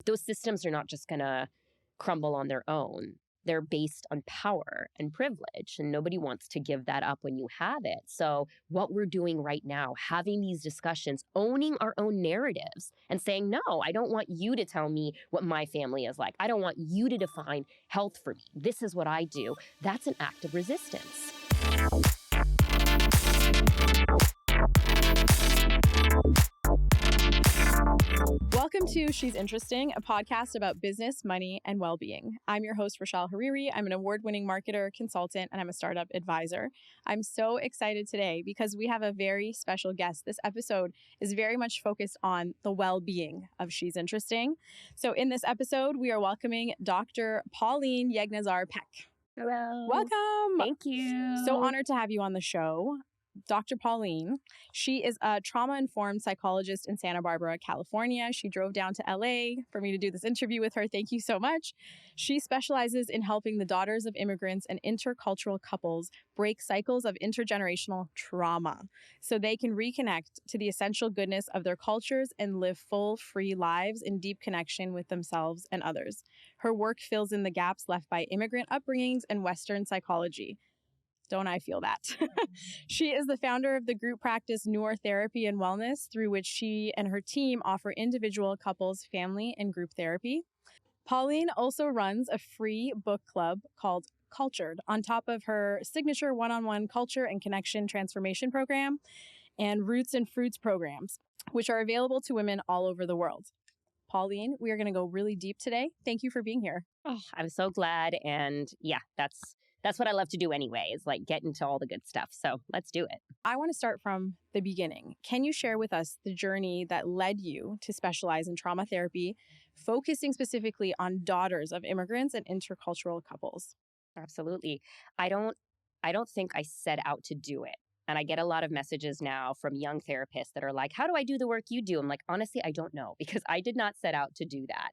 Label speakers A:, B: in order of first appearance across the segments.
A: those systems are not just going to crumble on their own. They're based on power and privilege, and nobody wants to give that up when you have it. So what we're doing right now, having these discussions, owning our own narratives and saying, no, I don't want you to tell me what my family is like. I don't want you to define health for me. This is what I do. That's an act of resistance.
B: Welcome to She's Interesting, a podcast about business, money, and well-being. I'm your host, Rashel Hariri. I'm an award-winning marketer, consultant, and I'm a startup advisor. I'm so excited today because we have a very special guest. This episode is very much focused on the well-being of She's Interesting. So in this episode, we are welcoming Dr. Pauline Yeghnazar Peck.
A: Hello.
B: Welcome.
A: Thank you.
B: So honored to have you on the show. Dr. Pauline, she is a trauma-informed psychologist in Santa Barbara, California. She drove down to LA for me to do this interview with her. Thank you so much. She specializes in helping the daughters of immigrants and intercultural couples break cycles of intergenerational trauma so they can reconnect to the essential goodness of their cultures and live full, free lives in deep connection with themselves and others. Her work fills in the gaps left by immigrant upbringings and Western psychology. Don't I feel that? She is the founder of the group practice Neurotherapy and Wellness, through which she and her team offer individual, couples, family, and group therapy. Pauline also runs a free book club called Cultured, on top of her signature one-on-one culture and connection transformation program and Roots and Fruits programs, which are available to women all over the world. Pauline, we are going to go really deep today. Thank you for being here.
A: Oh, I'm so glad. And yeah, that's what I love to do anyway, is like get into all the good stuff. So let's do it.
B: I want to start from the beginning. Can you share with us the journey that led you to specialize in trauma therapy, focusing specifically on daughters of immigrants and intercultural couples?
A: Absolutely. I don't think I set out to do it. And I get a lot of messages now from young therapists that are like, how do I do the work you do? I'm like, honestly, I don't know, because I did not set out to do that.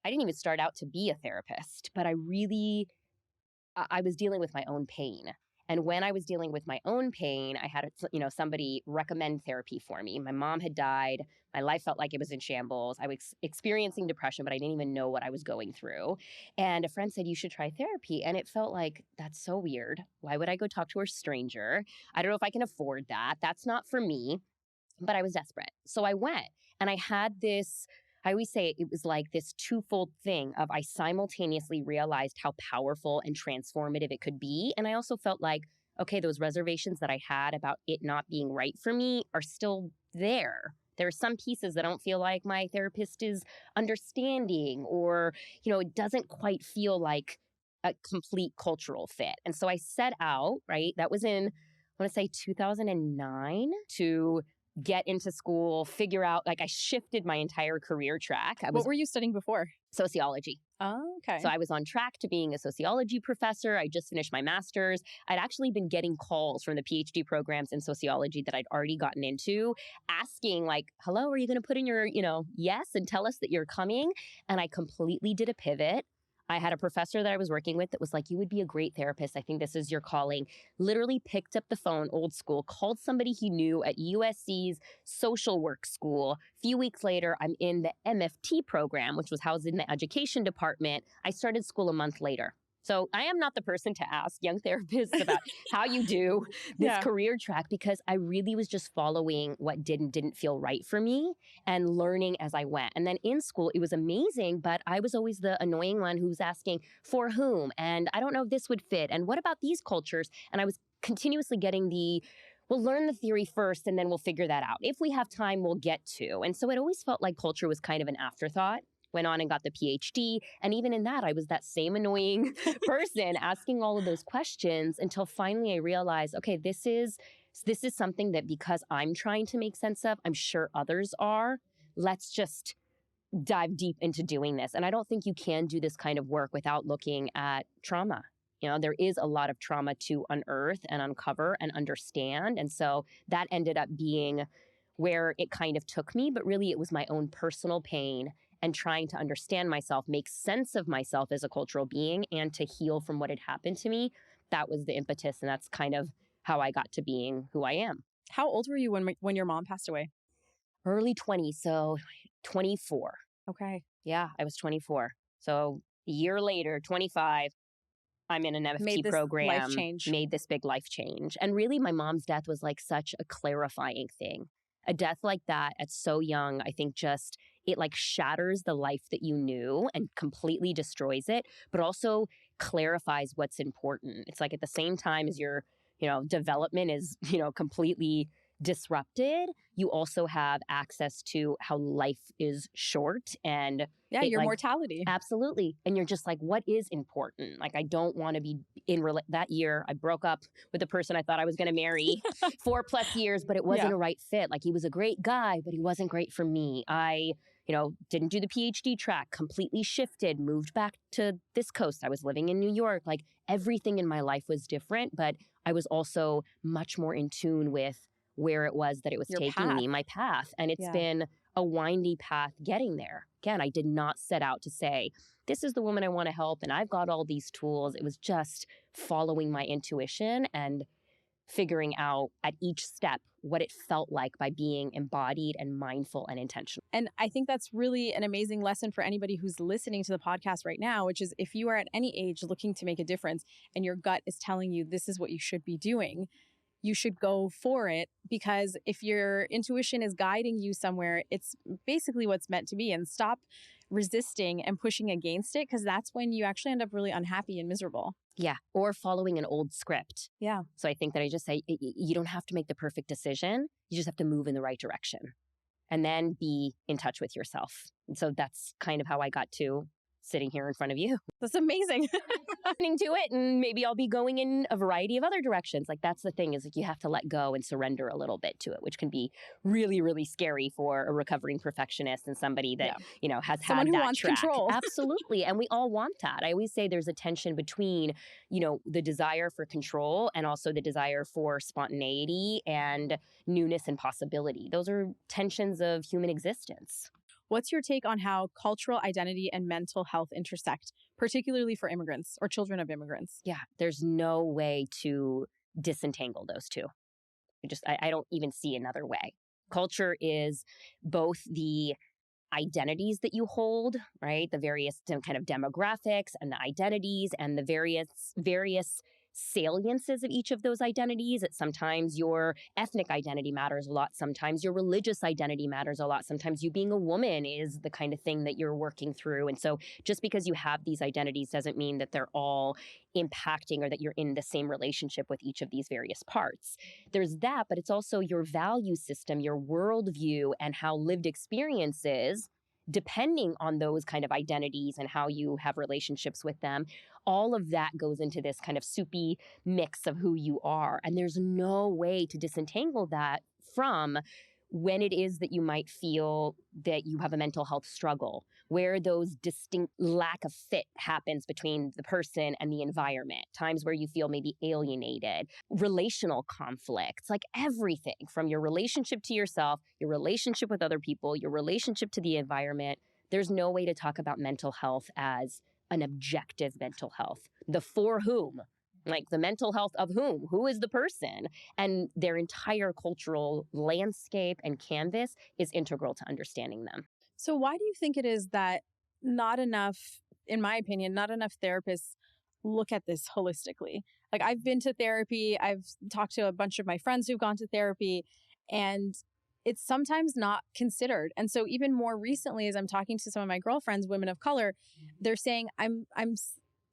A: I didn't even start out to be a therapist, but I was dealing with my own pain. And when I was dealing with my own pain, I had, somebody recommend therapy for me. My mom had died. My life felt like it was in shambles. I was experiencing depression, but I didn't even know what I was going through. And a friend said, you should try therapy. And it felt like, that's so weird. Why would I go talk to a stranger? I don't know if I can afford that. That's not for me. But I was desperate. So I went, and I had this, I always say it was like this twofold thing of I simultaneously realized how powerful and transformative it could be. And I also felt like, okay, those reservations that I had about it not being right for me are still there. There are some pieces that don't feel like my therapist is understanding, or, it doesn't quite feel like a complete cultural fit. And so I set out, right? That was in, I want to say 2009, to get into school, figure out, like I shifted my entire career track.
B: What were you studying before?
A: Sociology.
B: Oh, okay.
A: So I was on track to being a sociology professor. I just finished my master's. I'd actually been getting calls from the PhD programs in sociology that I'd already gotten into, asking like, hello, are you going to put in your, yes, and tell us that you're coming? And I completely did a pivot. I had a professor that I was working with that was like, you would be a great therapist. I think this is your calling. Literally picked up the phone, old school, called somebody he knew at USC's social work school. A few weeks later, I'm in the MFT program, which was housed in the education department. I started school a month later. So I am not the person to ask young therapists about how you do this career track, because I really was just following what didn't feel right for me and learning as I went. And then in school, it was amazing, but I was always the annoying one who was asking for whom, and I don't know if this would fit, and what about these cultures? And I was continuously getting we'll learn the theory first and then we'll figure that out. If we have time, we'll get to. And so it always felt like culture was kind of an afterthought. Went on and got the PhD. And even in that, I was that same annoying person asking all of those questions until finally I realized, okay, this is something that, because I'm trying to make sense of, I'm sure others are. Let's just dive deep into doing this. And I don't think you can do this kind of work without looking at trauma. There is a lot of trauma to unearth and uncover and understand. And so that ended up being where it kind of took me, but really it was my own personal pain and trying to understand myself, make sense of myself as a cultural being, and to heal from what had happened to me. That was the impetus, and that's kind of how I got to being who I am.
B: How old were you when your mom passed away?
A: Early 20s, so 24.
B: Okay.
A: Yeah, I was 24. So a year later, 25, I'm in an
B: Made
A: FT
B: this life
A: program,
B: change.
A: made this big life change. And really, my mom's death was like such a clarifying thing. A death like that at so young, I think just it like shatters the life that you knew and completely destroys it, but also clarifies what's important. It's like at the same time as your, development is, completely disrupted, you also have access to how life is short and
B: Yeah,
A: it
B: your
A: like
B: mortality.
A: absolutely. And you're just like, what is important? Like, I don't want to be that year. I broke up with the person I thought I was going to marry 4+ years, but it wasn't
B: Yeah.
A: a right fit. Like, he was a great guy, but he wasn't great for me. I, didn't do the PhD track, completely shifted, moved back to this coast. I was living in New York. Like, everything in my life was different, but I was also much more in tune with where it was that it was
B: Your
A: taking
B: path.
A: me, my path. And it's
B: Yeah.
A: been a windy path getting there. Again, I did not set out to say, this is the woman I want to help and I've got all these tools. It was just following my intuition and figuring out at each step what it felt like by being embodied and mindful and intentional.
B: And I think that's really an amazing lesson for anybody who's listening to the podcast right now, which is if you are at any age looking to make a difference and your gut is telling you this is what you should be doing, you should go for it, because if your intuition is guiding you somewhere, it's basically what's meant to be. And stop resisting and pushing against it, because that's when you actually end up really unhappy and miserable.
A: Yeah. Or following an old script.
B: Yeah.
A: So I think that I just say, you don't have to make the perfect decision. You just have to move in the right direction and then be in touch with yourself. And so that's kind of how I got to sitting here in front of you.
B: That's amazing.
A: Listening to it, and maybe I'll be going in a variety of other directions. Like, that's the thing, is like you have to let go and surrender a little bit to it, which can be really, really scary for a recovering perfectionist and somebody that, has
B: Someone
A: had
B: who
A: that
B: wants
A: track.
B: control.
A: Absolutely. And we all want that. I always say there's a tension between, the desire for control and also the desire for spontaneity and newness and possibility. Those are tensions of human existence.
B: What's your take on how cultural identity and mental health intersect, particularly for immigrants or children of immigrants?
A: Yeah, there's no way to disentangle those two. I don't even see another way. Culture is both the identities that you hold, right? The various kind of demographics and the identities and the various saliences of each of those identities. That sometimes your ethnic identity matters a lot. Sometimes your religious identity matters a lot. Sometimes you being a woman is the kind of thing that you're working through. And so just because you have these identities doesn't mean that they're all impacting or that you're in the same relationship with each of these various parts. There's that, but it's also your value system, your worldview, and how lived experiences, depending on those kind of identities and how you have relationships with them, all of that goes into this kind of soupy mix of who you are. And there's no way to disentangle that from when it is that you might feel that you have a mental health struggle, where those distinct lack of fit happens between the person and the environment, times where you feel maybe alienated, relational conflicts, like everything from your relationship to yourself, your relationship with other people, your relationship to the environment. There's no way to talk about mental health as an objective mental health. The for whom, like the mental health of whom? Who is the person? And their entire cultural landscape and canvas is integral to understanding them.
B: So why do you think it is that not enough, in my opinion, not enough therapists look at this holistically? Like, I've been to therapy, I've talked to a bunch of my friends who've gone to therapy, and it's sometimes not considered. And so even more recently, as I'm talking to some of my girlfriends, women of color, they're saying, I'm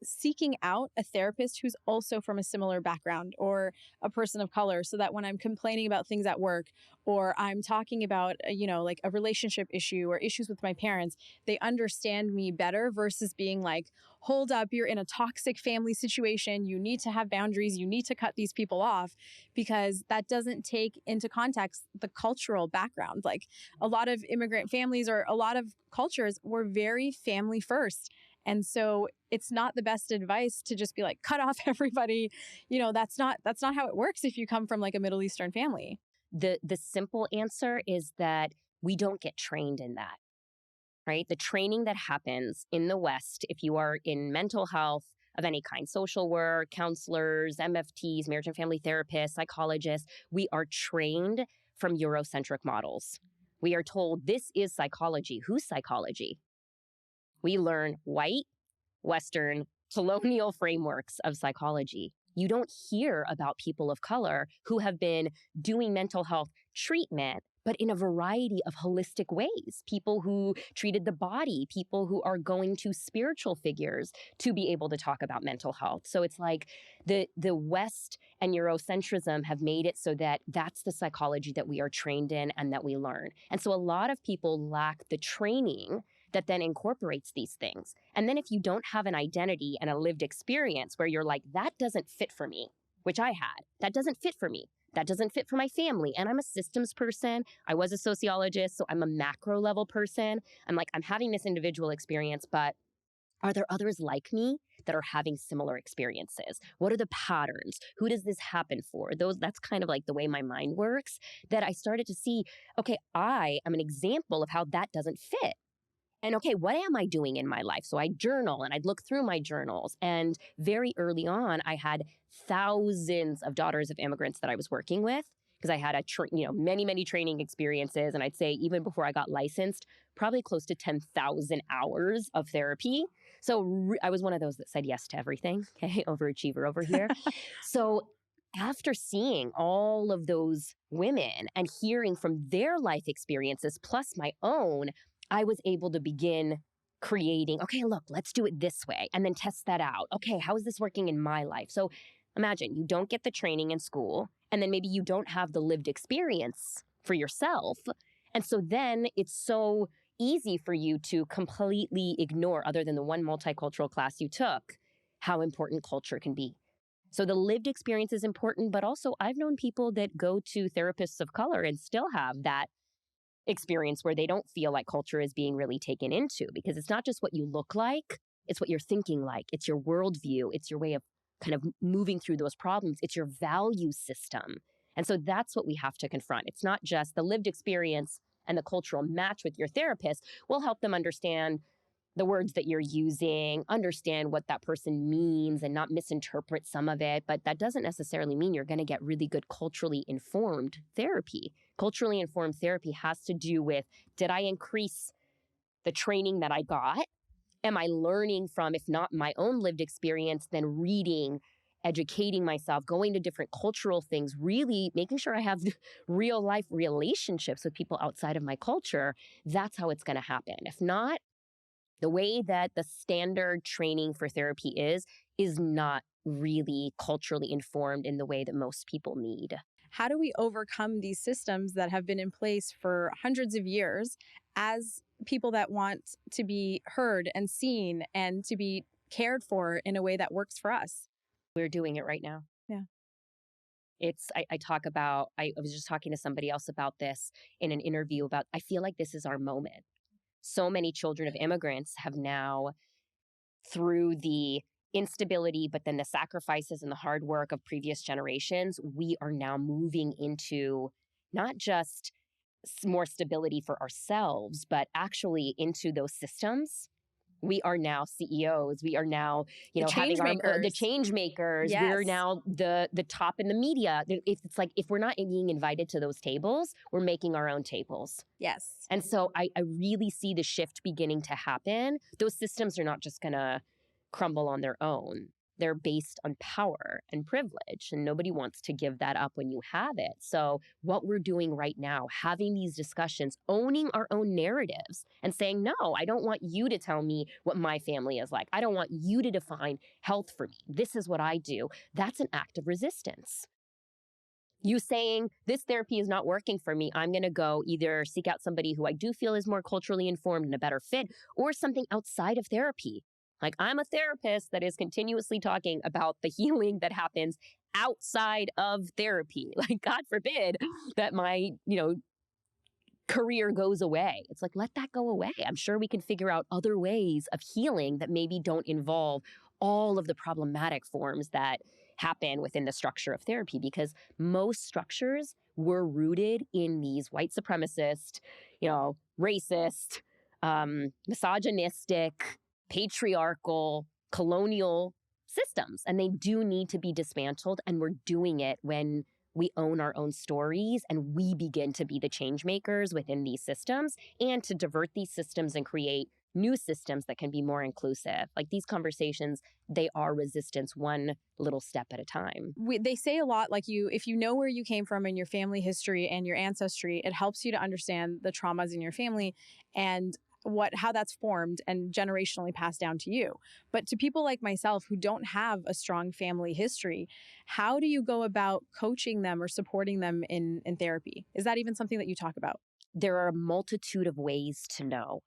B: seeking out a therapist who's also from a similar background or a person of color, so that when I'm complaining about things at work or I'm talking about, like a relationship issue or issues with my parents, they understand me better versus being like, hold up, you're in a toxic family situation. You need to have boundaries. You need to cut these people off, because that doesn't take into context the cultural background. Like, a lot of immigrant families or a lot of cultures were very family first. And so it's not the best advice to just be like, cut off everybody. That's not how it works if you come from like a Middle Eastern family.
A: The simple answer is that we don't get trained in that, right? The training that happens in the West, if you are in mental health of any kind, social work, counselors, MFTs, marriage and family therapists, psychologists, we are trained from Euro-centric models. We are told this is psychology. Whose psychology? We learn white, Western, colonial frameworks of psychology. You don't hear about people of color who have been doing mental health treatment, but in a variety of holistic ways. People who treated the body, people who are going to spiritual figures to be able to talk about mental health. So it's like the West and Eurocentrism have made it so that that's the psychology that we are trained in and that we learn. And so a lot of people lack the training that then incorporates these things. And then if you don't have an identity and a lived experience where you're like, that doesn't fit for me, which I had, that doesn't fit for me. That doesn't fit for my family. And I'm a systems person. I was a sociologist, so I'm a macro level person. I'm like, I'm having this individual experience, but are there others like me that are having similar experiences? What are the patterns? Who does this happen for? That's kind of like the way my mind works, that I started to see, okay, I am an example of how that doesn't fit. And okay, what am I doing in my life? So I journal and I'd look through my journals. And very early on, I had thousands of daughters of immigrants that I was working with because I had many training experiences. And I'd say even before I got licensed, probably close to 10,000 hours of therapy. So I was one of those that said yes to everything. Okay, overachiever over here. So after seeing all of those women and hearing from their life experiences plus my own, I was able to begin creating, okay, look, let's do it this way, and then test that out. Okay, how is this working in my life? So imagine you don't get the training in school, and then maybe you don't have the lived experience for yourself. And so then it's so easy for you to completely ignore, other than the one multicultural class you took, how important culture can be. So the lived experience is important, but also I've known people that go to therapists of color and still have that experience where they don't feel like culture is being really taken into, because it's not just what you look like, it's what you're thinking like, it's your worldview, it's your way of kind of moving through those problems, it's your value system. And so that's what we have to confront. It's not just the lived experience and the cultural match with your therapist will help them understand the words that you're using, understand what that person means and not misinterpret some of it. But that doesn't necessarily mean you're going to get really good culturally informed therapy. Culturally informed therapy has to do with, did I increase the training that I got? Am I learning from, if not my own lived experience, then reading, educating myself, going to different cultural things, really making sure I have real life relationships with people outside of my culture? That's how it's going to happen. If not, the way that the standard training for therapy is not really culturally informed in the way that most people need.
B: How do we overcome these systems that have been in place for hundreds of years as people that want to be heard and seen and to be cared for in a way that works for us?
A: We're doing it right now.
B: Yeah.
A: I was just talking to somebody else about this in an interview about, I feel like this is our moment. So many children of immigrants have now, through the instability, but then the sacrifices and the hard work of previous generations, we are now moving into not just more stability for ourselves, but actually into those systems. We are now CEOs. We are now, having the change makers.
B: Yes.
A: We're now the top in the media. It's like, if we're not being invited to those tables, we're making our own tables.
B: Yes.
A: And so I really see the shift beginning to happen. Those systems are not just going to crumble on their own. They're based on power and privilege, and nobody wants to give that up when you have it. So what we're doing right now, having these discussions, owning our own narratives and saying, no, I don't want you to tell me what my family is like. I don't want you to define health for me. This is what I do. That's an act of resistance. You saying, this therapy is not working for me, I'm going to go either seek out somebody who I do feel is more culturally informed and a better fit, or something outside of therapy. Like, I'm a therapist that is continuously talking about the healing that happens outside of therapy. Like, God forbid that my, career goes away. It's like, let that go away. I'm sure we can figure out other ways of healing that maybe don't involve all of the problematic forms that happen within the structure of therapy, because most structures were rooted in these white supremacist, racist, misogynistic, patriarchal, colonial systems. And they do need to be dismantled. And we're doing it when we own our own stories, and we begin to be the change makers within these systems and to divert these systems and create new systems that can be more inclusive. Like these conversations, they are resistance one little step at a time.
B: They say a lot, like, if you know where you came from and your family history and your ancestry, it helps you to understand the traumas in your family and how that's formed and generationally passed down to you. But to people like myself who don't have a strong family history, how do you go about coaching them or supporting them in therapy? Is that even something that you talk about?
A: There are a multitude of ways to know.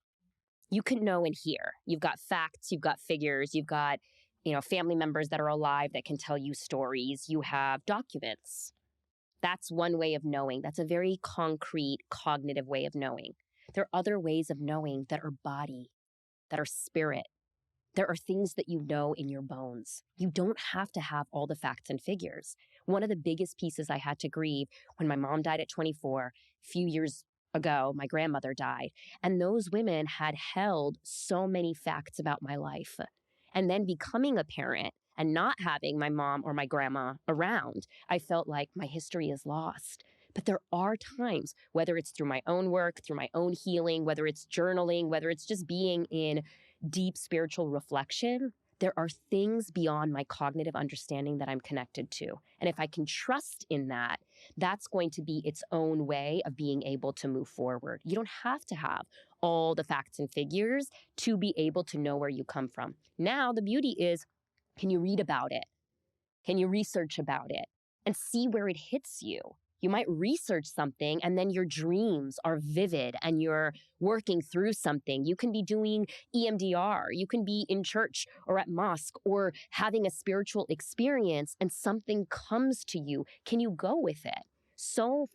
A: You can know and hear. You've got facts, you've got figures, you've got, family members that are alive that can tell you stories. You have documents. That's one way of knowing. That's a very concrete, cognitive way of knowing. There are other ways of knowing that are body, that are spirit. There are things that you know in your bones. You don't have to have all the facts and figures. One of the biggest pieces I had to grieve when my mom died at 24, a few years ago, my grandmother died. And those women had held so many facts about my life. And then becoming a parent and not having my mom or my grandma around, I felt like my history is lost. But there are times, whether it's through my own work, through my own healing, whether it's journaling, whether it's just being in deep spiritual reflection, there are things beyond my cognitive understanding that I'm connected to. And if I can trust in that, that's going to be its own way of being able to move forward. You don't have to have all the facts and figures to be able to know where you come from. Now, the beauty is, can you read about it? Can you research about it and see where it hits you? You might research something and then your dreams are vivid and you're working through something. You can be doing EMDR. You can be in church or at mosque or having a spiritual experience and something comes to you. Can you go with it? So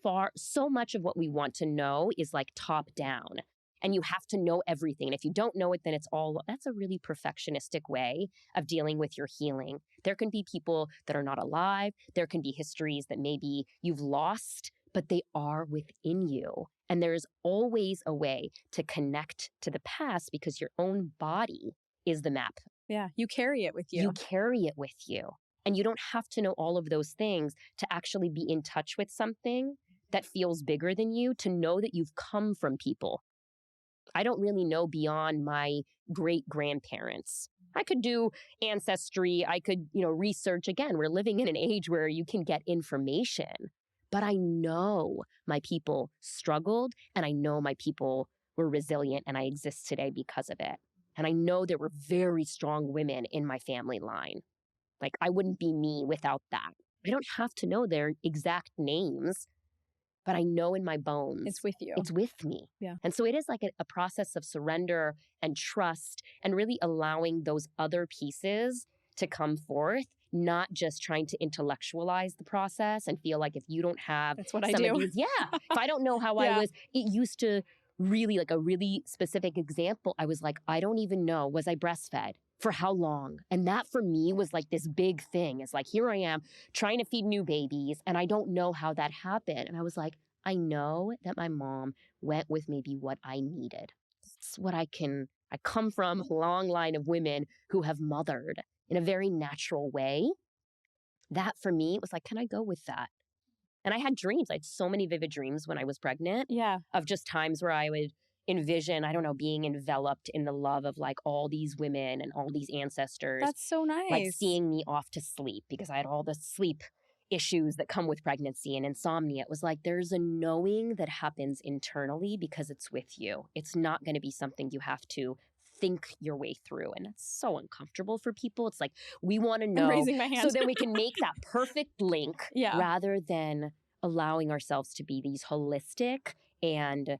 A: much of what we want to know is like top down. And you have to know everything. And if you don't know it, then that's a really perfectionistic way of dealing with your healing. There can be people that are not alive. There can be histories that maybe you've lost, but they are within you. And there's always a way to connect to the past because your own body is the map.
B: Yeah, you carry it with you.
A: You carry it with you. And you don't have to know all of those things to actually be in touch with something that feels bigger than you, to know that you've come from people. I don't really know beyond my great-grandparents. I could do ancestry. I could, research. Again, we're living in an age where you can get information. But I know my people struggled, and I know my people were resilient, and I exist today because of it. And I know there were very strong women in my family line. Like, I wouldn't be me without that. I don't have to know their exact names, but I know in my bones.
B: It's with you.
A: It's with me.
B: Yeah.
A: And so it is like a process of surrender and trust and really allowing those other pieces to come forth, not just trying to intellectualize the process and feel like if you don't have
B: That's what I
A: some
B: do.
A: of these, if I don't know how I was, it used to really, like a really specific example, I was like, I don't even know, was I breastfed? For how long? And that for me was like this big thing. It's like, here I am trying to feed new babies and I don't know how that happened. And I was like, I know that my mom went with maybe what I needed. It's what I come from a long line of women who have mothered in a very natural way. That for me was like, can I go with that? And I had dreams. I had so many vivid dreams when I was pregnant.
B: Yeah.
A: Of just times where I would envision, I don't know, being enveloped in the love of like all these women and all these ancestors.
B: That's so nice.
A: Like seeing me off to sleep because I had all the sleep issues that come with pregnancy and insomnia. It was like there's a knowing that happens internally because it's with you. It's not going to be something you have to think your way through. And it's so uncomfortable for people. It's like, we want to know.
B: I'm raising my hand.
A: So then we can make that perfect link
B: Yeah.
A: rather than allowing ourselves to be these holistic and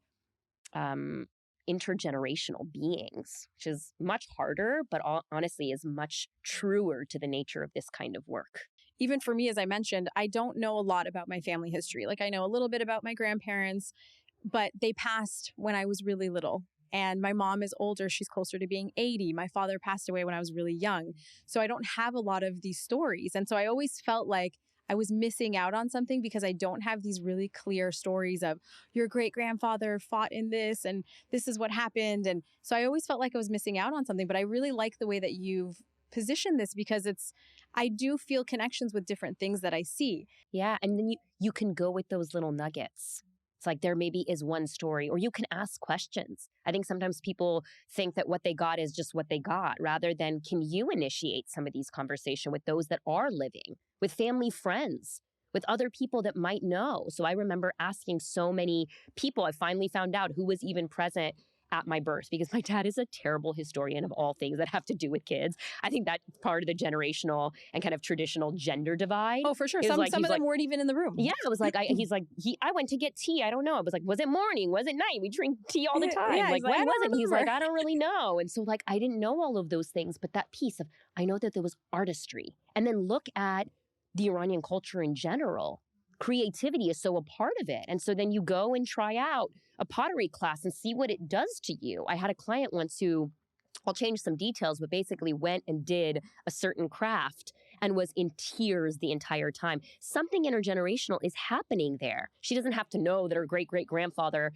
A: intergenerational beings, which is much harder, but honestly is much truer to the nature of this kind of work.
B: Even for me, as I mentioned, I don't know a lot about my family history. Like, I know a little bit about my grandparents, but they passed when I was really little. And my mom is older. She's closer to being 80. My father passed away when I was really young. So I don't have a lot of these stories. And so I always felt like I was missing out on something because I don't have these really clear stories of your great-grandfather fought in this and this is what happened. And so I always felt like I was missing out on something. But I really like the way that you've position this because I do feel connections with different things that I see.
A: Yeah, and then you can go with those little nuggets. It's like there maybe is one story, or you can ask questions. I think sometimes people think that what they got is just what they got, rather than can you initiate some of these conversations with those that are living, with family, friends, with other people that might know. So I remember asking so many people. I finally found out who was even present at my birth, because my dad is a terrible historian of all things that have to do with kids. I think that's part of the generational and kind of traditional gender divide.
B: Oh, for sure.
A: Is
B: Some
A: like,
B: of
A: he's
B: them
A: like,
B: weren't even in the room.
A: yeah, it was like, I went to get tea. I don't know. It was like, was it morning? Was it night? We drink tea all the time.
B: Yeah,
A: Like,
B: he's like,
A: when
B: "I
A: was
B: don't
A: it? He's like,
B: remember."
A: I don't really know. And so, like, I didn't know all of those things, but that piece of, I know that there was artistry. And then look at the Iranian culture in general. Creativity is so a part of it. And so then you go and try out a pottery class and see what it does to you. I had a client once who, I'll change some details, but basically went and did a certain craft and was in tears the entire time. Something intergenerational is happening there. She doesn't have to know that her great-great-grandfather,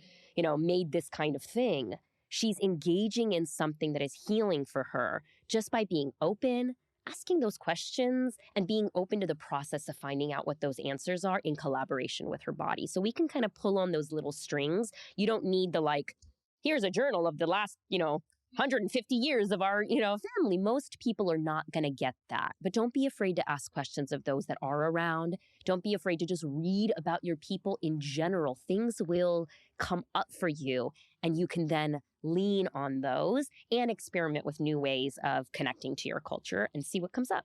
A: made this kind of thing. She's engaging in something that is healing for her just by being open, asking those questions, and being open to the process of finding out what those answers are in collaboration with her body. So we can kind of pull on those little strings. You don't need the here's a journal of the last, 150 years of our, family. Most people are not going to get that. But don't be afraid to ask questions of those that are around. Don't be afraid to just read about your people in general. Things will come up for you, and you can then lean on those and experiment with new ways of connecting to your culture and see what comes up.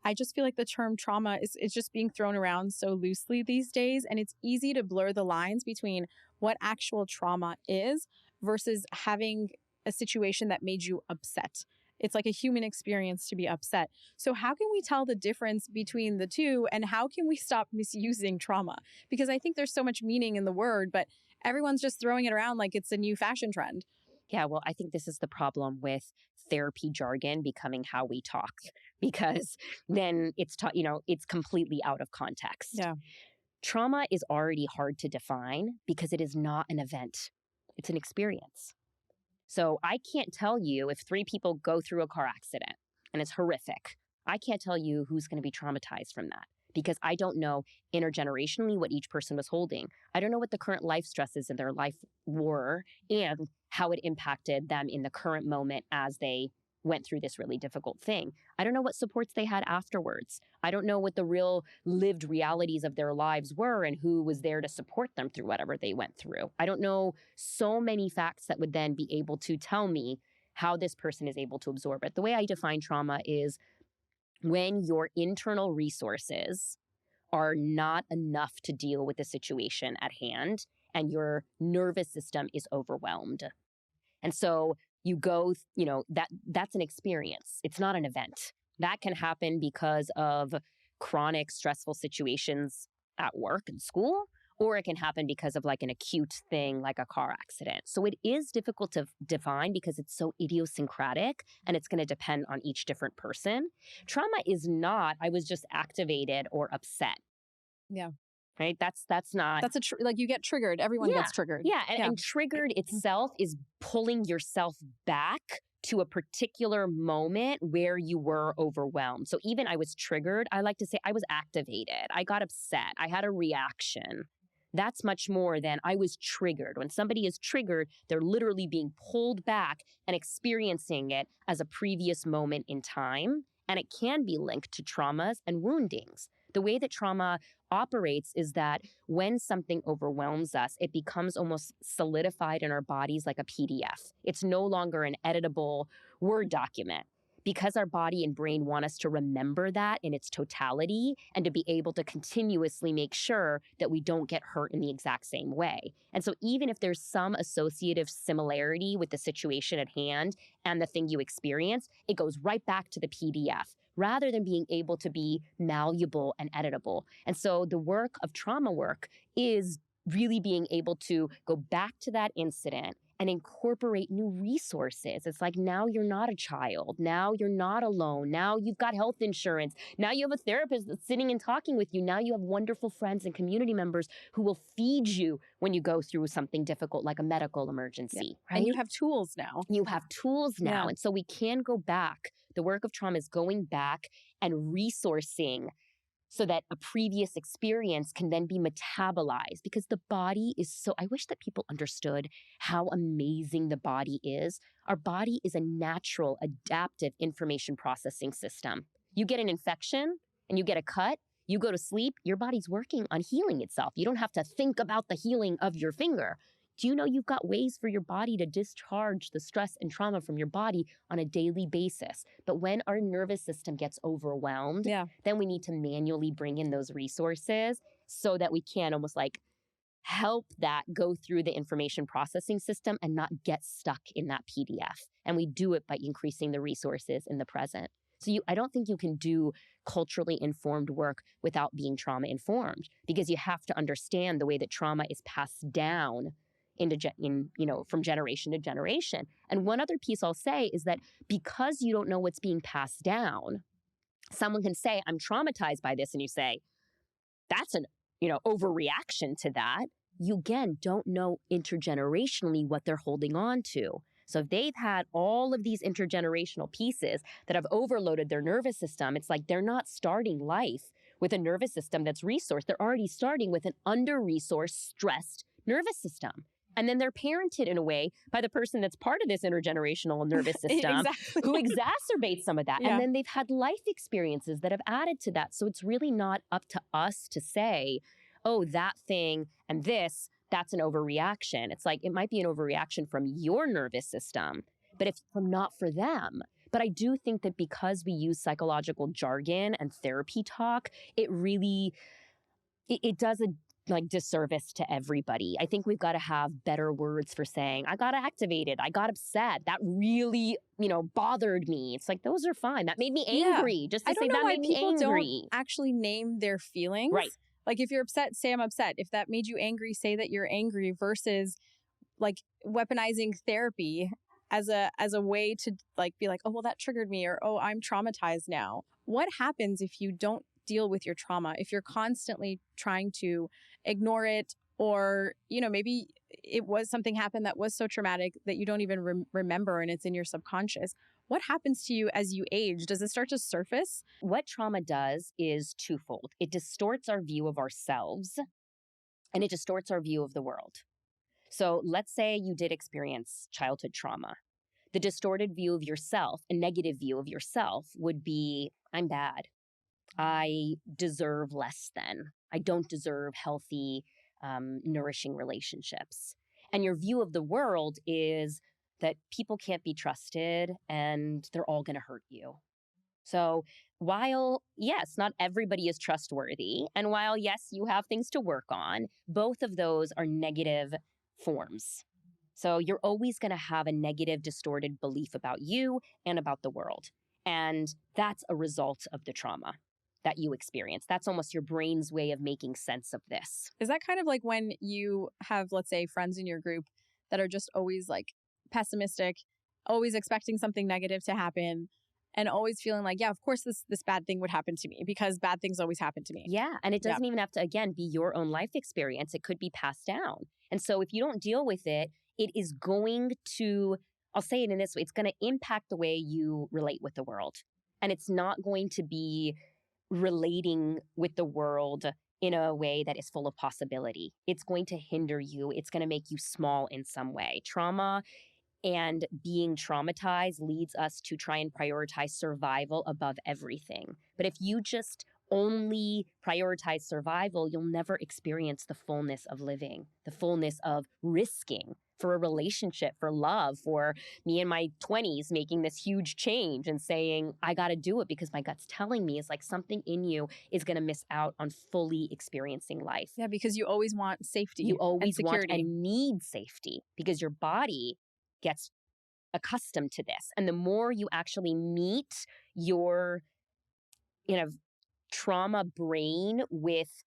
B: I just feel like the term trauma is just being thrown around so loosely these days, and it's easy to blur the lines between what actual trauma is versus having a situation that made you upset. It's like a human experience to be upset. So how can we tell the difference between the two, and how can we stop misusing trauma? Because I think there's so much meaning in the word, but everyone's just throwing it around like it's a new fashion trend.
A: Yeah, well, I think this is the problem with therapy jargon becoming how we talk, because then it's completely out of context.
B: Yeah.
A: Trauma is already hard to define because it is not an event. It's an experience. So I can't tell you if 3 people go through a car accident and it's horrific. I can't tell you who's going to be traumatized from that, because I don't know intergenerationally what each person was holding. I don't know what the current life stresses in their life were and how it impacted them in the current moment as they went through this really difficult thing. I don't know what supports they had afterwards. I don't know what the real lived realities of their lives were and who was there to support them through whatever they went through. I don't know so many facts that would then be able to tell me how this person is able to absorb it. The way I define trauma is when your internal resources are not enough to deal with the situation at hand and your nervous system is overwhelmed. And so you go, that's an experience. It's not an event. That can happen because of chronic stressful situations at work and school, or it can happen because of an acute thing like a car accident. So it is difficult to define because it's so idiosyncratic and it's going to depend on each different person. Trauma is not, I was just activated or upset.
B: Yeah.
A: Right? That's not.
B: That's you get triggered. Everyone gets triggered.
A: Yeah. And triggered itself is pulling yourself back to a particular moment where you were overwhelmed. So even I was triggered, I like to say I was activated. I got upset. I had a reaction. That's much more than I was triggered. When somebody is triggered, they're literally being pulled back and experiencing it as a previous moment in time. And it can be linked to traumas and woundings. The way that trauma operates is that when something overwhelms us, it becomes almost solidified in our bodies like a PDF. It's no longer an editable Word document, because our body and brain want us to remember that in its totality and to be able to continuously make sure that we don't get hurt in the exact same way. And so even if there's some associative similarity with the situation at hand and the thing you experience, it goes right back to the PDF, rather than being able to be malleable and editable. And so the work of trauma work is really being able to go back to that incident and incorporate new resources. It's like now you're not a child. Now you're not alone. Now you've got health insurance. Now you have a therapist that's sitting and talking with you. Now you have wonderful friends and community members who will feed you when you go through something difficult like a medical emergency, right?
B: And you have tools now.
A: You have tools now.
B: Yeah.
A: And so we can go back. The work of trauma is going back and resourcing so that a previous experience can then be metabolized, because the body is so, I wish that people understood how amazing the body is. Our body is a natural, adaptive information processing system. You get an infection and you get a cut, you go to sleep, your body's working on healing itself. You don't have to think about the healing of your finger. Do you know you've got ways for your body to discharge the stress and trauma from your body on a daily basis? But when our nervous system gets overwhelmed, then we need to manually bring in those resources so that we can almost like help that go through the information processing system and not get stuck in that PDF. And we do it by increasing the resources in the present. So I don't think you can do culturally informed work without being trauma informed, because you have to understand the way that trauma is passed down from generation to generation. And one other piece I'll say is that because you don't know what's being passed down, someone can say, I'm traumatized by this. And you say, that's an, overreaction to that. You again don't know intergenerationally what they're holding on to. So if they've had all of these intergenerational pieces that have overloaded their nervous system, it's like they're not starting life with a nervous system that's resourced. They're already starting with an under-resourced, stressed nervous system. And then they're parented in a way by the person that's part of this intergenerational nervous system who exacerbates some of that.
B: Yeah.
A: And then they've had life experiences that have added to that. So it's really not up to us to say, oh, that thing and this, that's an overreaction. It's like, it might be an overreaction from your nervous system, but if not for them. But I do think that because we use psychological jargon and therapy talk, it really, it does a disservice to everybody. I think we've got to have better words for saying, I got activated, I got upset, that really, bothered me. It's like, those are fine. That made me angry. Just to say that made me angry.
B: Don't actually name their feelings.
A: Right.
B: Like if you're upset, say I'm upset. If that made you angry, say that you're angry, versus like weaponizing therapy as a way to be like, oh, well, that triggered me, or, oh, I'm traumatized now. What happens if you don't deal with your trauma, if you're constantly trying to ignore it, or, maybe it was something happened that was so traumatic that you don't even remember and it's in your subconscious? What happens to you as you age? Does it start to surface?
A: What trauma does is twofold. It distorts our view of ourselves and it distorts our view of the world. So let's say you did experience childhood trauma. The distorted view of yourself, a negative view of yourself, would be, I'm bad. I deserve less than. I don't deserve healthy, nourishing relationships. And your view of the world is that people can't be trusted and they're all going to hurt you. So while, yes, not everybody is trustworthy, and while, yes, you have things to work on, both of those are negative forms. So you're always going to have a negative, distorted belief about you and about the world. And that's a result of the trauma that you experience. That's almost your brain's way of making sense of this.
B: Is that kind of like when you have, let's say, friends in your group that are just always pessimistic, always expecting something negative to happen, and always feeling like, yeah, of course this bad thing would happen to me because bad things always happen to me?
A: Yeah, and it doesn't even have to, again, be your own life experience. It could be passed down. And so if you don't deal with it, it is going to, I'll say it in this way, it's going to impact the way you relate with the world. And it's not going to be relating with the world in a way that is full of possibility. It's going to hinder you. It's going to make you small in some way. Trauma and being traumatized leads us to try and prioritize survival above everything. But if you just only prioritize survival, you'll never experience the fullness of living, the fullness of risking for a relationship, for love, for me in my 20s making this huge change and saying, I got to do it because my gut's telling me, it's like something in you is going to miss out on fully experiencing life.
B: Yeah, because you always want safety.
A: You always
B: and
A: want
B: security.
A: and need safety because your body gets accustomed to this. And the more you actually meet your, trauma brain with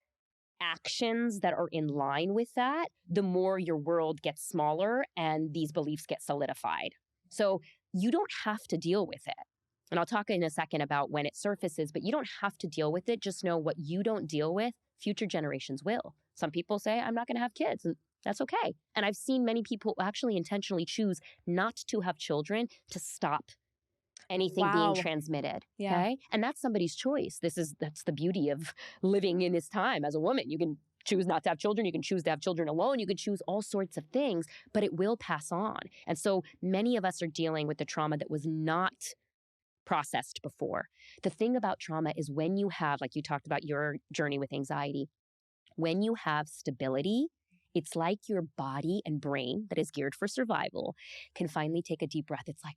A: actions that are in line with that, the more your world gets smaller and these beliefs get solidified. So you don't have to deal with it. And I'll talk in a second about when it surfaces, but you don't have to deal with it. Just know what you don't deal with, future generations will. Some people say, I'm not going to have kids, and that's okay. And I've seen many people actually intentionally choose not to have children to stop anything being transmitted.
B: Yeah.
A: Okay. And that's somebody's choice. That's the beauty of living in this time as a woman. You can choose not to have children. You can choose to have children alone. You can choose all sorts of things, but it will pass on. And so many of us are dealing with the trauma that was not processed before. The thing about trauma is when you have, like you talked about your journey with anxiety, when you have stability, it's like your body and brain that is geared for survival can finally take a deep breath. It's like,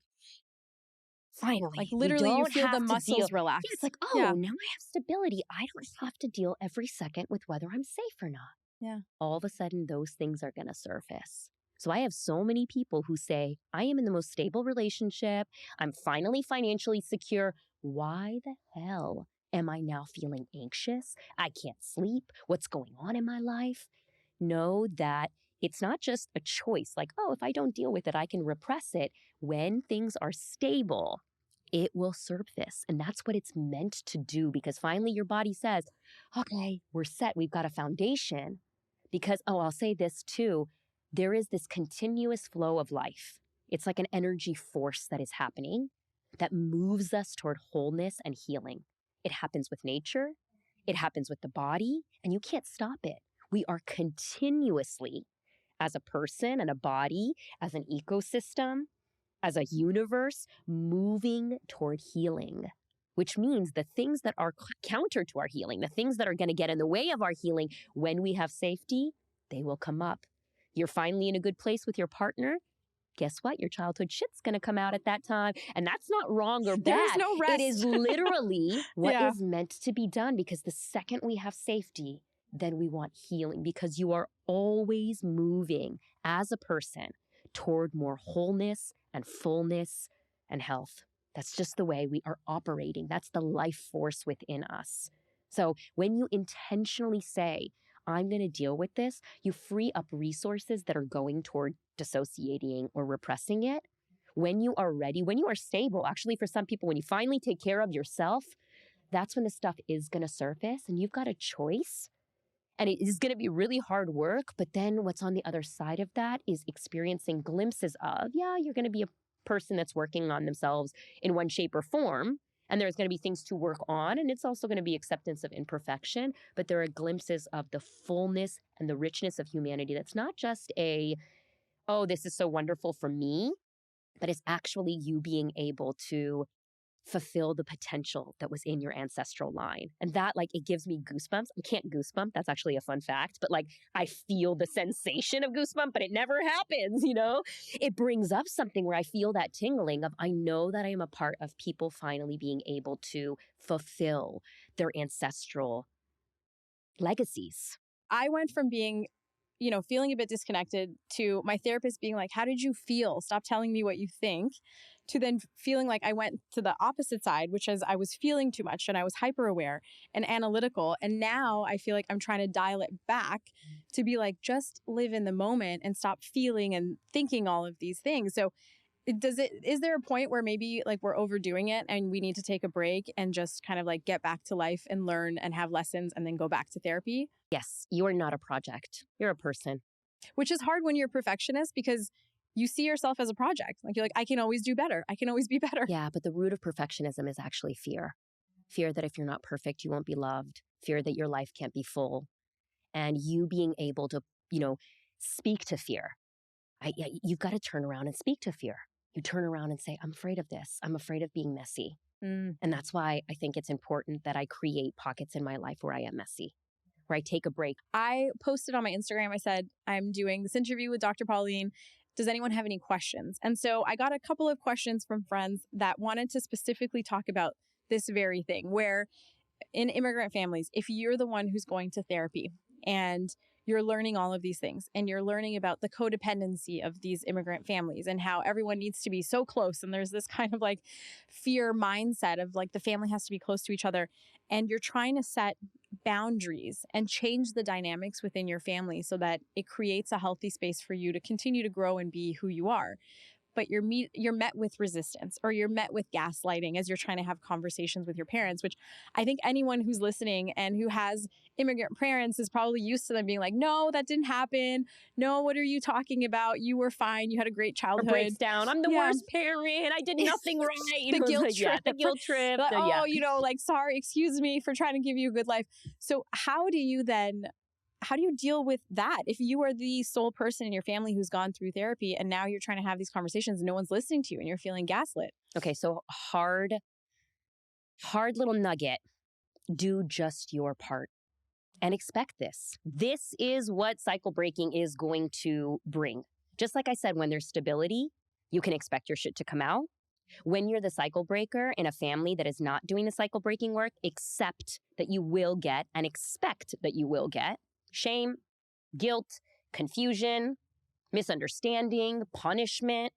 A: finally,
B: like literally you feel the muscles relax.
A: Yeah, it's like, oh, now I have stability. I don't have to deal every second with whether I'm safe or not.
B: Yeah.
A: All of a sudden, those things are going to surface. So I have so many people who say, I am in the most stable relationship. I'm finally financially secure. Why the hell am I now feeling anxious? I can't sleep. What's going on in my life? Know that it's not just a choice like, oh, if I don't deal with it, I can repress it. When things are stable, it will surface. And that's what it's meant to do, because finally your body says, okay, we're set. We've got a foundation. Because, I'll say this too, there is this continuous flow of life. It's like an energy force that is happening that moves us toward wholeness and healing. It happens with nature. It happens with the body, and you can't stop it. We are continuously, as a person and a body, as an ecosystem, as a universe, moving toward healing, which means the things that are counter to our healing, the things that are going to get in the way of our healing when we have safety, they will come up. You're finally in a good place with your partner. Guess what? Your childhood shit's going to come out at that time. And that's not wrong or bad.
B: There's no rest.
A: It is literally what is meant to be done, because the second we have safety, then we want healing, because you are always moving as a person toward more wholeness and fullness and health. That's just the way we are operating. That's the life force within us. So when you intentionally say, I'm going to deal with this, you free up resources that are going toward dissociating or repressing it. When you are ready, when you are stable, actually for some people, when you finally take care of yourself, that's when the stuff is going to surface, and you've got a choice. And it is going to be really hard work, but then what's on the other side of that is experiencing glimpses of, you're going to be a person that's working on themselves in one shape or form, and there's going to be things to work on, and it's also going to be acceptance of imperfection, but there are glimpses of the fullness and the richness of humanity that's not just this is so wonderful for me, but it's actually you being able to fulfill the potential that was in your ancestral line. And that, it gives me goosebumps. I can't goosebump. That's actually a fun fact. But I feel the sensation of goosebump, but it never happens, It brings up something where I feel that tingling of, I know that I am a part of people finally being able to fulfill their ancestral legacies.
B: I went from being feeling a bit disconnected to my therapist being like, how did you feel? Stop telling me what you think. To then feeling like I went to the opposite side, which is I was feeling too much and I was hyper aware and analytical. And now I feel like I'm trying to dial it back to be like, just live in the moment and stop feeling and thinking all of these things. So is there a point where maybe we're overdoing it and we need to take a break and just kind of get back to life and learn and have lessons and then go back to therapy?
A: Yes, you are not a project. You're a person.
B: Which is hard when you're a perfectionist, because you see yourself as a project. You're like, I can always do better. I can always be better.
A: Yeah, but the root of perfectionism is actually fear. Fear that if you're not perfect, you won't be loved. Fear that your life can't be full. And you being able to, speak to fear. You've got to turn around and speak to fear. You turn around and say, I'm afraid of this. I'm afraid of being messy. And that's why I think it's important that I create pockets in my life where I am messy, where I take a break.
B: I posted on my Instagram, I said, I'm doing this interview with Dr. Pauline. Does anyone have any questions? And so I got a couple of questions from friends that wanted to specifically talk about this very thing, where in immigrant families, if you're the one who's going to therapy and you're learning all of these things and you're learning about the codependency of these immigrant families and how everyone needs to be so close, and there's this kind of fear mindset of the family has to be close to each other, and you're trying to set boundaries and change the dynamics within your family so that it creates a healthy space for you to continue to grow and be who you are. But you're met with resistance, or you're met with gaslighting as you're trying to have conversations with your parents, which I think anyone who's listening and who has immigrant parents is probably used to them being like, no, that didn't happen. No, what are you talking about? You were fine. You had a great
A: Or
B: childhood.
A: breaks down. I'm the
B: Yeah.
A: worst parent. I did nothing right.
B: The
A: It was
B: guilt
A: like, yeah, the
B: trip.
A: guilt trip.
B: Like,
A: yeah.
B: oh, like, sorry, excuse me for trying to give you a good life. So how do you deal with that if you are the sole person in your family who's gone through therapy and now you're trying to have these conversations and no one's listening to you and you're feeling gaslit?
A: Okay, so hard little nugget. Do just your part and expect this. This is what cycle breaking is going to bring. Just like I said, when there's stability, you can expect your shit to come out. When you're the cycle breaker in a family that is not doing the cycle breaking work, accept that you will get and expect that you will get shame, guilt, confusion, misunderstanding, punishment,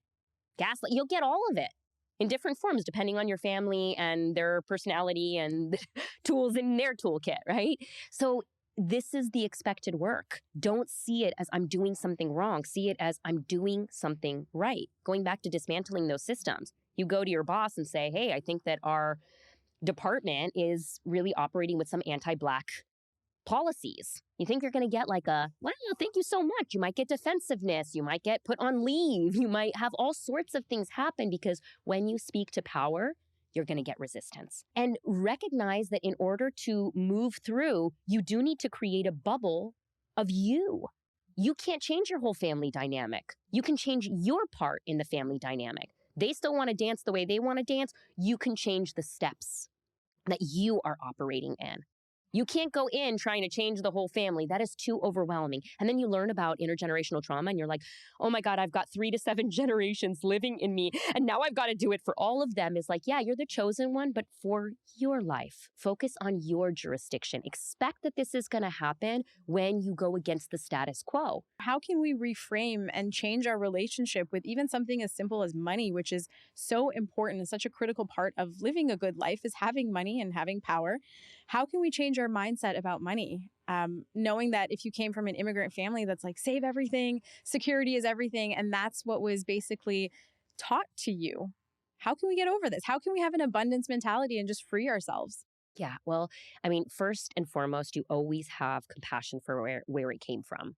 A: gaslight. You'll get all of it in different forms depending on your family and their personality and the tools in their toolkit, right? So this is the expected work. Don't see it as I'm doing something wrong. See it as I'm doing something right. Going back to dismantling those systems. You go to your boss and say, hey, I think that our department is really operating with some anti-Black policies. You think you're going to get like well, thank you so much. You might get defensiveness. You might get put on leave. You might have all sorts of things happen because when you speak to power, you're going to get resistance. And recognize that in order to move through, you do need to create a bubble of you. You can't change your whole family dynamic. You can change your part in the family dynamic. They still want to dance the way they want to dance. You can change the steps that you are operating in. You can't go in trying to change the whole family. That is too overwhelming. And then you learn about intergenerational trauma and you're like, oh my God, I've got 3 to 7 generations living in me. And now I've got to do it for all of them. Is like, yeah, you're the chosen one, but for your life, focus on your jurisdiction. Expect that this is going to happen when you go against the status quo.
B: How can we reframe and change our relationship with even something as simple as money, which is so important and such a critical part of living a good life is having money and having power? How can we change our mindset about money? Knowing that if you came from an immigrant family that's like, save everything, security is everything, and that's what was basically taught to you. How can we get over this? How can we have an abundance mentality and just free ourselves?
A: Yeah, well, I mean, first and foremost, you always have compassion for where it came from.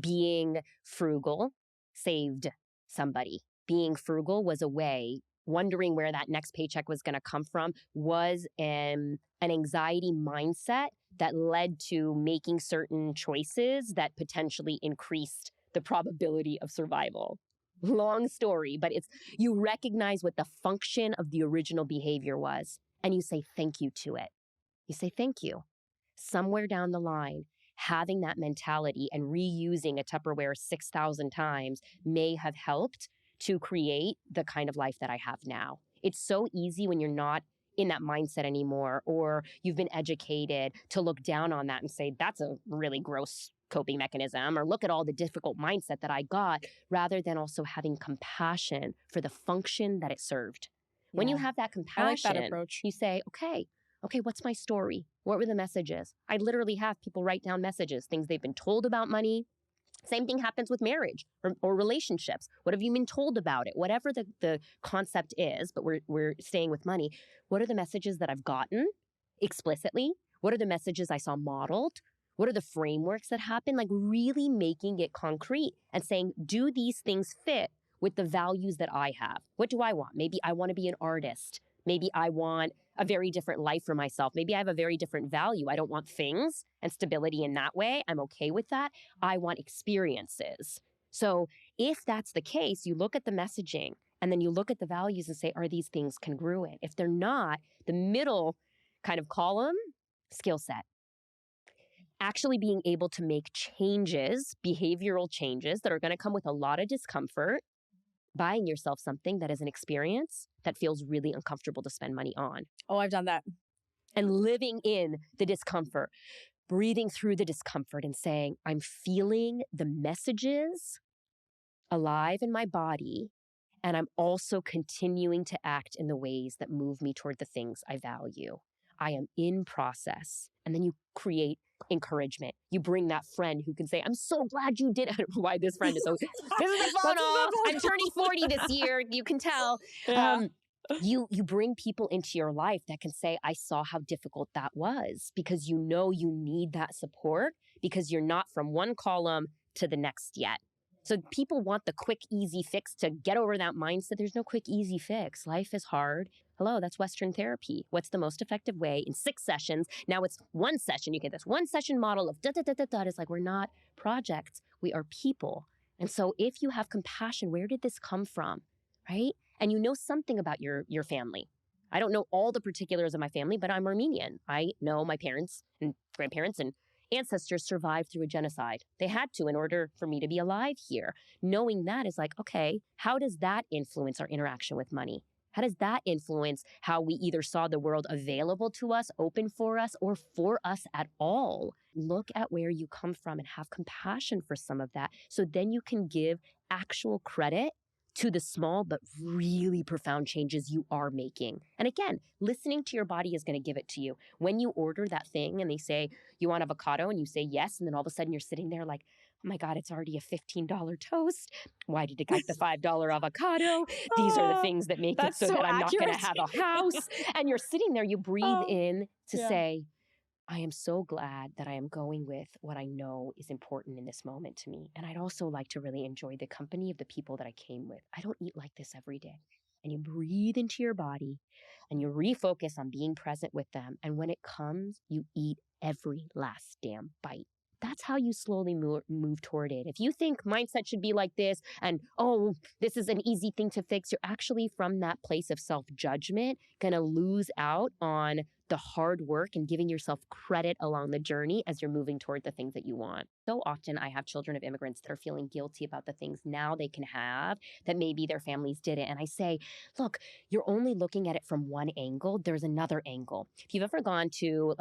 A: Being frugal saved somebody. Being frugal was a way. Wondering where that next paycheck was going to come from was an anxiety mindset that led to making certain choices that potentially increased the probability of survival. Long story, but you recognize what the function of the original behavior was, and you say thank you to it. You say thank you. Somewhere down the line, having that mentality and reusing a Tupperware 6,000 times may have helped to create the kind of life that I have now. It's so easy when you're not in that mindset anymore, or you've been educated to look down on that and say, that's a really gross coping mechanism, or look at all the difficult mindset that I got, rather than also having compassion for the function that it served. Yeah. When you have that compassion,
B: I like that approach.
A: You say, okay, what's my story? What were the messages? I literally have people write down messages, things they've been told about money. Same thing happens with marriage or relationships. What have you been told about it? Whatever the concept is, but we're staying with money. What are the messages that I've gotten explicitly? What are the messages I saw modeled? What are the frameworks that happen? Like really making it concrete and saying, do these things fit with the values that I have? What do I want? Maybe I want to be an artist. Maybe I want a very different life for myself. Maybe I have a very different value. I don't want things and stability in that way. I'm okay with that. I want experiences. So if that's the case, you look at the messaging and then you look at the values and say, are these things congruent? If they're not, the middle kind of column, skill set. Actually being able to make changes, behavioral changes that are going to come with a lot of discomfort, buying yourself something that is an experience that feels really uncomfortable to spend money on.
B: Oh, I've done that.
A: And living in the discomfort, breathing through the discomfort and saying, I'm feeling the messages alive in my body, and I'm also continuing to act in the ways that move me toward the things I value. I am in process. And then you create encouragement. You bring that friend who can say, I'm so glad you did. I don't know why this friend is so, this is the photo. I'm turning 40 this year. You can tell.
B: Yeah.
A: You bring people into your life that can say, I saw how difficult that was, because you know you need that support, because you're not from one column to the next yet. So people want the quick, easy fix to get over that mindset. There's no quick, easy fix. Life is hard. Hello, that's Western therapy. What's the most effective way? In 6 sessions. Now it's 1 session. You get this 1 session model of da-da-da-da-da. It's like, we're not projects. We are people. And so if you have compassion, where did this come from, right? And you know something about your family. I don't know all the particulars of my family, but I'm Armenian. I know my parents and grandparents and ancestors survived through a genocide. They had to in order for me to be alive here. Knowing that is like, okay, how does that influence our interaction with money? How does that influence how we either saw the world available to us, open for us, or for us at all? Look at where you come from and have compassion for some of that. So then you can give actual credit to the small but really profound changes you are making. And again, listening to your body is going to give it to you. When you order that thing and they say, you want avocado, and you say yes, and then all of a sudden you're sitting there like, oh my God, it's already a $15 toast. Why did it get the $5 avocado? These are the things that make it so that I'm not going to have a house. And you're sitting there, you breathe in to say, I am so glad that I am going with what I know is important in this moment to me. And I'd also like to really enjoy the company of the people that I came with. I don't eat like this every day. And you breathe into your body and you refocus on being present with them. And when it comes, you eat every last damn bite. That's how you slowly move toward it. If you think mindset should be like this and, oh, this is an easy thing to fix, you're actually from that place of self-judgment going to lose out on the hard work and giving yourself credit along the journey as you're moving toward the things that you want. So often I have children of immigrants that are feeling guilty about the things now they can have that maybe their families didn't. And I say, look, you're only looking at it from one angle. There's another angle. If you've ever gone to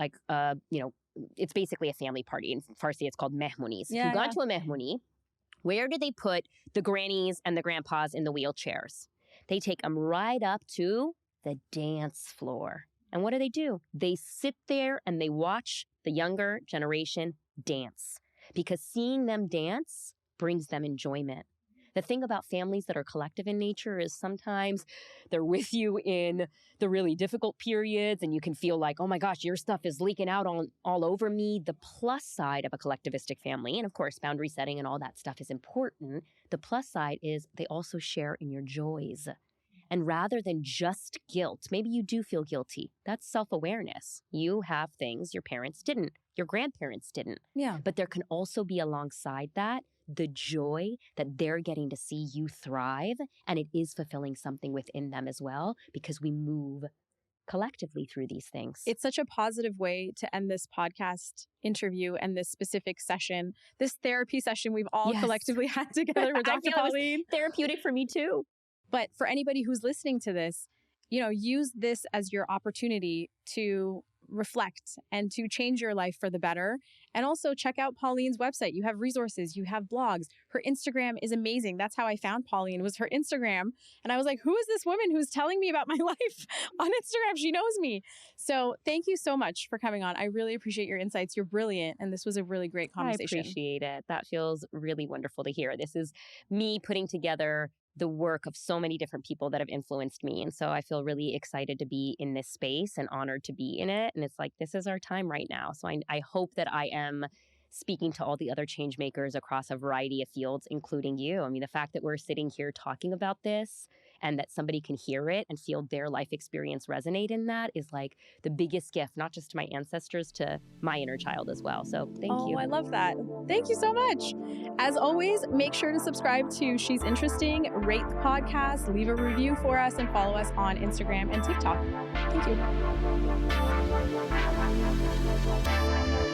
A: it's basically a family party. In Farsi, it's called mehmonis. If you've gone to a mehmoni, where do they put the grannies and the grandpas in the wheelchairs? They take them right up to the dance floor. And what do? They sit there and they watch the younger generation dance, because seeing them dance brings them enjoyment. The thing about families that are collective in nature is sometimes they're with you in the really difficult periods and you can feel like, oh my gosh, your stuff is leaking out all over me. The plus side of a collectivistic family, and of course, boundary setting and all that stuff is important. The plus side is they also share in your joys. And rather than just guilt, maybe you do feel guilty. That's self-awareness. You have things your parents didn't, your grandparents didn't.
B: Yeah.
A: But there can also be alongside that the joy that they're getting to see you thrive, and it is fulfilling something within them as well, because we move collectively through these things.
B: It's such a positive way to end this podcast interview and this specific session, this therapy session we've all collectively had together with Dr. Pauline.
A: Therapeutic for me too.
B: But for anybody who's listening to this, use this as your opportunity to reflect and to change your life for the better. And also check out Pauline's website. You have resources, you have blogs. Her Instagram is amazing. That's how I found Pauline, was her Instagram. And I was like, who is this woman who's telling me about my life on Instagram? She knows me. So thank you so much for coming on. I really appreciate your insights. You're brilliant. And this was a really great conversation.
A: I appreciate it. That feels really wonderful to hear. This is me putting together the work of so many different people that have influenced me. And so I feel really excited to be in this space and honored to be in it. And it's like, this is our time right now. So I hope that I am speaking to all the other change makers across a variety of fields, including you. I mean, the fact that we're sitting here talking about this and that somebody can hear it and feel their life experience resonate in that is like the biggest gift, not just to my ancestors, to my inner child as well. So thank you.
B: Oh, I love that. Thank you so much. As always, make sure to subscribe to She's Interesting, rate the podcast, leave a review for us, and follow us on Instagram and TikTok. Thank you.